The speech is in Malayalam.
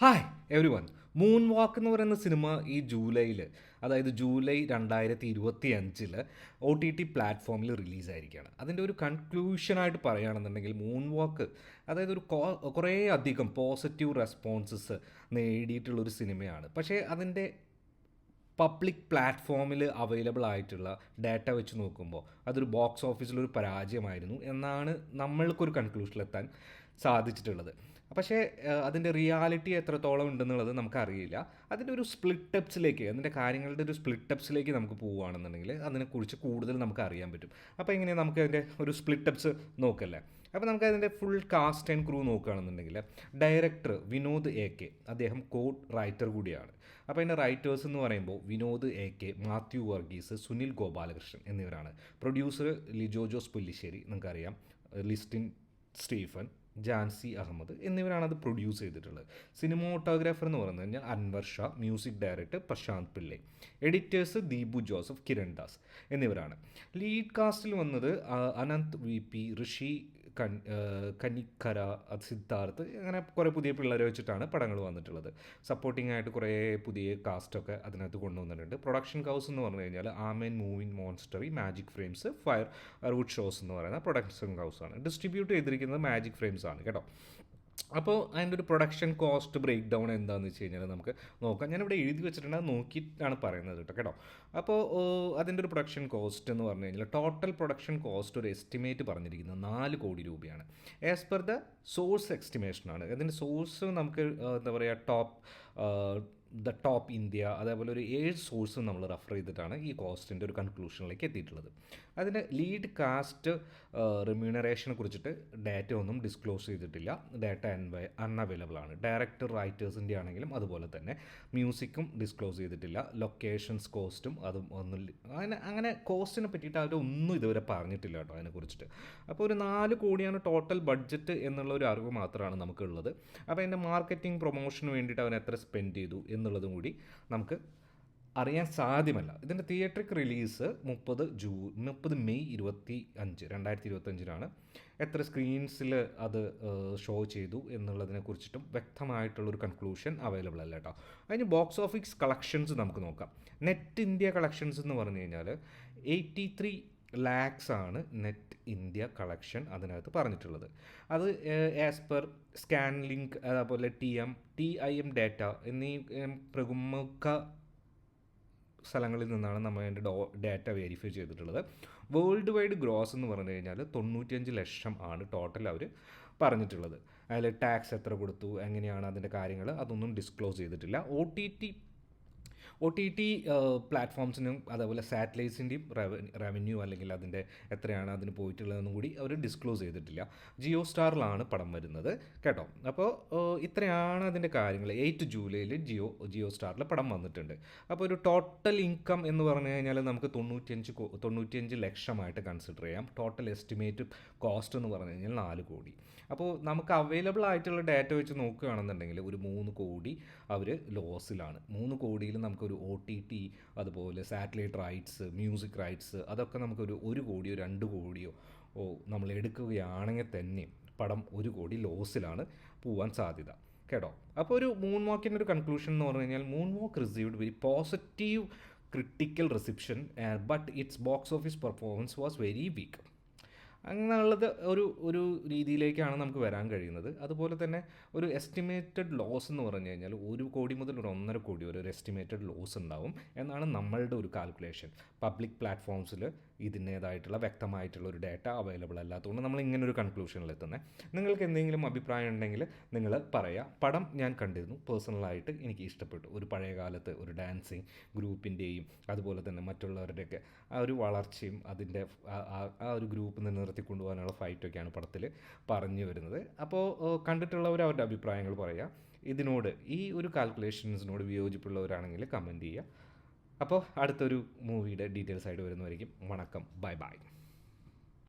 Hi every one. മൂൺ വാക്ക് എന്ന് പറയുന്ന സിനിമ ഈ ജൂലൈയിൽ, അതായത് ജൂലൈ 2025 OTT പ്ലാറ്റ്ഫോമിൽ റിലീസായിരിക്കുകയാണ്. അതിൻ്റെ ഒരു കൺക്ലൂഷനായിട്ട് പറയുകയാണെന്നുണ്ടെങ്കിൽ മൂൺ വാക്ക് അതായത് കുറേ അധികം പോസിറ്റീവ് റെസ്പോൺസസ് നേടിയിട്ടുള്ളൊരു സിനിമയാണ്. പക്ഷേ അതിൻ്റെ പബ്ലിക് പ്ലാറ്റ്ഫോമിൽ അവൈലബിൾ ആയിട്ടുള്ള ഡാറ്റ വെച്ച് നോക്കുമ്പോൾ അതൊരു ബോക്സ് ഓഫീസിലൊരു പരാജയമായിരുന്നു എന്നാണ് നമ്മൾക്കൊരു കൺക്ലൂഷനിലെത്താൻ സാധിച്ചിട്ടുള്ളത്. പക്ഷേ അതിൻ്റെ റിയാലിറ്റി എത്രത്തോളം ഉണ്ടെന്നുള്ളത് നമുക്കറിയില്ല. അതിൻ്റെ ഒരു സ്പ്ലിറ്റപ്സിലേക്ക്, അതിൻ്റെ കാര്യങ്ങളുടെ ഒരു സ്പ്ലിറ്റപ്സിലേക്ക് നമുക്ക് പോവുകയാണെന്നുണ്ടെങ്കിൽ അതിനെക്കുറിച്ച് കൂടുതൽ നമുക്ക് അറിയാൻ പറ്റും. അപ്പോൾ എങ്ങനെയാണ് നമുക്ക് അതിൻ്റെ ഒരു സ്പ്ലിറ്റപ്സ് നോക്കല്ലേ. അപ്പോൾ നമുക്ക് അതിൻ്റെ ഫുൾ കാസ്റ്റ് ആൻഡ് ക്രൂ നോക്കുകയാണെന്നുണ്ടെങ്കിൽ ഡയറക്ടർ വിനോദ് AK, അദ്ദേഹം കോഡ് റൈറ്റർ കൂടിയാണ്. അപ്പോൾ അതിൻ്റെ റൈറ്റേഴ്സ് എന്ന് പറയുമ്പോൾ വിനോദ് AK, മാത്യു വർഗീസ്, സുനിൽ ഗോപാലകൃഷ്ണൻ എന്നിവരാണ്. പ്രൊഡ്യൂസർ ലിജോ ജോസ് പുല്ലിശ്ശേരി, നിങ്ങൾക്കറിയാം, ലിസ്റ്റിൻ സ്റ്റീഫൻ, ജാൻസി അഹമ്മദ് എന്നിവരാണ് അത് പ്രൊഡ്യൂസ് ചെയ്തിട്ടുള്ളത്. സിനിമോട്ടോഗ്രാഫർ എന്ന് പറഞ്ഞു കഴിഞ്ഞാൽ Anwar Shah, music director Prashanth Pillai, editors Deepu Joseph, Kiran Das എന്നിവരാണ്. ലീഡ് കാസ്റ്റിൽ വന്നത് അനന്ത് VP, ഋഷി കനിക്കര, സിദ്ധാർത്ഥ്, അങ്ങനെ കുറേ പുതിയ പിള്ളേരെ വെച്ചിട്ടാണ് പടങ്ങൾ വന്നിട്ടുള്ളത്. സപ്പോർട്ടിംഗ് ആയിട്ട് കുറേ പുതിയ കാസ്റ്റൊക്കെ അതിനകത്ത് കൊണ്ടുവന്നിട്ടുണ്ട്. പ്രൊഡക്ഷൻ ഹൗസ് എന്ന് പറഞ്ഞു കഴിഞ്ഞാൽ ആമേൻ മൂവിൻ monastery, magic frames, fire root shows എന്ന് പറയുന്ന പ്രൊഡക്ഷൻ ഹൗസാണ്. ഡിസ്ട്രിബ്യൂട്ട് ചെയ്തിരിക്കുന്നത് മാജിക് ഫ്രെയിംസ് ആണ് കേട്ടോ. അപ്പോൾ അതിൻ്റെ ഒരു പ്രൊഡക്ഷൻ കോസ്റ്റ് ബ്രേക്ക് ഡൗൺ എന്താണെന്ന് വെച്ച് കഴിഞ്ഞാൽ നമുക്ക് നോക്കാം. ഞാനിവിടെ എഴുതി വെച്ചിട്ടുണ്ട്, അത് നോക്കിയിട്ടാണ് പറയുന്നത് കേട്ടോ. അപ്പോൾ അതിൻ്റെ ഒരു പ്രൊഡക്ഷൻ കോസ്റ്റ് എന്ന് പറഞ്ഞു കഴിഞ്ഞാൽ ടോട്ടൽ പ്രൊഡക്ഷൻ കോസ്റ്റ് ഒരു എസ്റ്റിമേറ്റ് പറഞ്ഞിരിക്കുന്നത് 4 കോടി രൂപയാണ്. ആസ് പെർ ദ സോഴ്സ് എസ്റ്റിമേഷനാണ്. അതിൻ്റെ സോഴ്സ് നമുക്ക് എന്താ പറയുക, ടോപ്പ് ഇന്ത്യ, അതേപോലെ ഒരു 7 സോഴ്സ് നമ്മൾ റെഫർ ചെയ്തിട്ടാണ് ഈ കോസ്റ്റിൻ്റെ ഒരു കൺക്ലൂഷനിലേക്ക് എത്തിയിട്ടുള്ളത്. അതിൻ്റെ ലീഡ് കാസ്റ്റ് റിമ്യൂണറേഷനെ കുറിച്ചിട്ട് ഡാറ്റ ഒന്നും ഡിസ്ക്ലോസ് ചെയ്തിട്ടില്ല. ഡാറ്റ അൺഅവൈലബിൾ ആണ്. ഡയറക്ടർ റൈറ്റേഴ്സിൻ്റെ ആണെങ്കിലും അതുപോലെ തന്നെ മ്യൂസിക്കും ഡിസ്ക്ലോസ് ചെയ്തിട്ടില്ല. ലൊക്കേഷൻസ് കോസ്റ്റും അതും ഒന്നും അങ്ങനെ കോസ്റ്റിനെ പറ്റിയിട്ട് അവരൊന്നും ഇതുവരെ പറഞ്ഞിട്ടില്ല കേട്ടോ അതിനെക്കുറിച്ചിട്ട്. അപ്പോൾ ഒരു 4 കോടിയാണ് ടോട്ടൽ ബഡ്ജറ്റ് എന്നുള്ള ഒരു അറിവ് മാത്രമാണ് നമുക്കുള്ളത്. അപ്പോൾ അതിൻ്റെ മാർക്കറ്റിംഗ് പ്രൊമോഷന് വേണ്ടിയിട്ട് അവൻ എത്ര സ്പെൻഡ് ചെയ്തു എന്നുള്ളതും കൂടി നമുക്ക് അറിയാൻ സാധ്യമല്ല. ഇതിൻ്റെ തിയേറ്ററിക് റിലീസ് 30 മെയ് 2025 എത്ര സ്ക്രീൻസിൽ അത് ഷോ ചെയ്തു എന്നുള്ളതിനെ കുറിച്ചിട്ടും വ്യക്തമായിട്ടുള്ളൊരു കൺക്ലൂഷൻ അവൈലബിൾ അല്ല കേട്ടോ. അതിന് ബോക്സ് ഓഫീസ് കളക്ഷൻസ് നമുക്ക് നോക്കാം. നെറ്റ് ഇന്ത്യ കളക്ഷൻസ് എന്ന് പറഞ്ഞു കഴിഞ്ഞാൽ 83 ലാക്സ് ആണ് നെറ്റ് ഇന്ത്യ കളക്ഷൻ അതിനകത്ത് പറഞ്ഞിട്ടുള്ളത്. അത് ആസ് പെർ സ്കാൻ ലിങ്ക്, അതേപോലെ TIM ഡാറ്റ എന്നീ പ്രമുഖ സ്ഥലങ്ങളിൽ നിന്നാണ് നമ്മൾ അതിൻ്റെ ഡാറ്റ വെരിഫൈ ചെയ്തിട്ടുള്ളത്. വേൾഡ് വൈഡ് ഗ്രോസ് എന്ന് പറഞ്ഞു കഴിഞ്ഞാൽ 95 ലക്ഷം ആണ് ടോട്ടൽ അവർ പറഞ്ഞിട്ടുള്ളത്. അതിൽ ടാക്സ് എത്ര കൊടുത്തു, എങ്ങനെയാണ് അതിൻ്റെ കാര്യങ്ങൾ, അതൊന്നും ഡിസ്ക്ലോസ് ചെയ്തിട്ടില്ല. OTT പ്ലാറ്റ്ഫോംസിനും അതേപോലെ സാറ്റലൈറ്റ്സിൻ്റെയും റവന്യൂ അല്ലെങ്കിൽ അതിൻ്റെ എത്രയാണ് അതിന് പോയിട്ടുള്ളതെന്നും കൂടി അവർ ഡിസ്ക്ലോസ് ചെയ്തിട്ടില്ല. ജിയോ സ്റ്റാറിലാണ് പടം വരുന്നത് കേട്ടോ. അപ്പോൾ ഇത്രയാണ് അതിൻ്റെ കാര്യങ്ങൾ. 8 ജൂലൈയിൽ ജിയോ സ്റ്റാറിൽ പടം വന്നിട്ടുണ്ട്. അപ്പോൾ ഒരു ടോട്ടൽ ഇൻകം എന്ന് പറഞ്ഞു കഴിഞ്ഞാൽ നമുക്ക് 95 ലക്ഷമായിട്ട് കൺസിഡർ ചെയ്യാം. ടോട്ടൽ എസ്റ്റിമേറ്റ് കോസ്റ്റ് എന്ന് പറഞ്ഞു കഴിഞ്ഞാൽ 4 കോടി. അപ്പോൾ നമുക്ക് അവൈലബിൾ ആയിട്ടുള്ള ഡാറ്റ വെച്ച് നോക്കുകയാണെന്നുണ്ടെങ്കിൽ ഒരു 3 കോടി അവർ ലോസിലാണ്. 3 കോടിയിൽ നമുക്കൊരു OTT, അതുപോലെ സാറ്റലൈറ്റ് റൈറ്റ്സ്, മ്യൂസിക് റൈറ്റ്സ്, അതൊക്കെ നമുക്കൊരു 1 കോടിയോ 2 കോടിയോ നമ്മൾ എടുക്കുകയാണെങ്കിൽ തന്നെ പടം 1 കോടി ലോസിലാണ് പോവാൻ സാധ്യത കേട്ടോ. അപ്പോൾ ഒരു മൂൺ വാക്കിൻ്റെ ഒരു കൺക്ലൂഷൻ എന്ന് പറഞ്ഞു കഴിഞ്ഞാൽ moon walk received very positive critical reception, but it's box office performance was very weak. അങ്ങനെയുള്ളത് ഒരു രീതിയിലേക്കാണ് നമുക്ക് വരാൻ കഴിയുന്നത്. അതുപോലെ തന്നെ ഒരു എസ്റ്റിമേറ്റഡ് ലോസ് എന്ന് പറഞ്ഞു കഴിഞ്ഞാൽ 1 കോടി മുതൽ ഒരു 1.5 കോടി വരെ ഒരു എസ്റ്റിമേറ്റഡ് ലോസ് ഉണ്ടാവും എന്നാണ് നമ്മളുടെ ഒരു കാൽക്കുലേഷൻ. പബ്ലിക് പ്ലാറ്റ്ഫോംസിൽ ഇതിൻ്റേതായിട്ടുള്ള വ്യക്തമായിട്ടുള്ള ഒരു ഡാറ്റ അവൈലബിൾ അല്ലാത്തതുകൊണ്ട് നമ്മൾ ഇങ്ങനെ ഒരു കൺക്ലൂഷനിൽ എത്തുന്നത്. നിങ്ങൾക്ക് എന്തെങ്കിലും അഭിപ്രായം ഉണ്ടെങ്കിൽ നിങ്ങൾ പറയുക. പടം ഞാൻ കണ്ടിരുന്നു, പേഴ്സണലായിട്ട് എനിക്ക് ഇഷ്ടപ്പെട്ടു. ഒരു പഴയ കാലത്ത് ഒരു ഡാൻസിങ് ഗ്രൂപ്പിൻ്റെയും അതുപോലെ തന്നെ മറ്റുള്ളവരുടെയൊക്കെ ആ ഒരു വളർച്ചയും അതിൻ്റെ ആ ഒരു ഗ്രൂപ്പ് നിലനിർത്തിക്കൊണ്ടുപോകാനുള്ള ഫൈറ്റൊക്കെയാണ് പടത്തിൽ പറഞ്ഞു വരുന്നത്. അപ്പോൾ കണ്ടിട്ടുള്ളവർ അവരുടെ അഭിപ്രായങ്ങൾ പറയുക. ഇതിനോട് ഈ ഒരു കാൽക്കുലേഷൻസിനോട് വിയോജിപ്പുള്ളവരാണെങ്കിൽ കമൻറ്റ് ചെയ്യുക. അപ്പോൾ അടുത്തൊരു മൂവിയുടെ ഡീറ്റെയിൽസ് ആയിട്ട് വരുന്നതായിരിക്കും. വണക്കം, ബൈ ബൈ.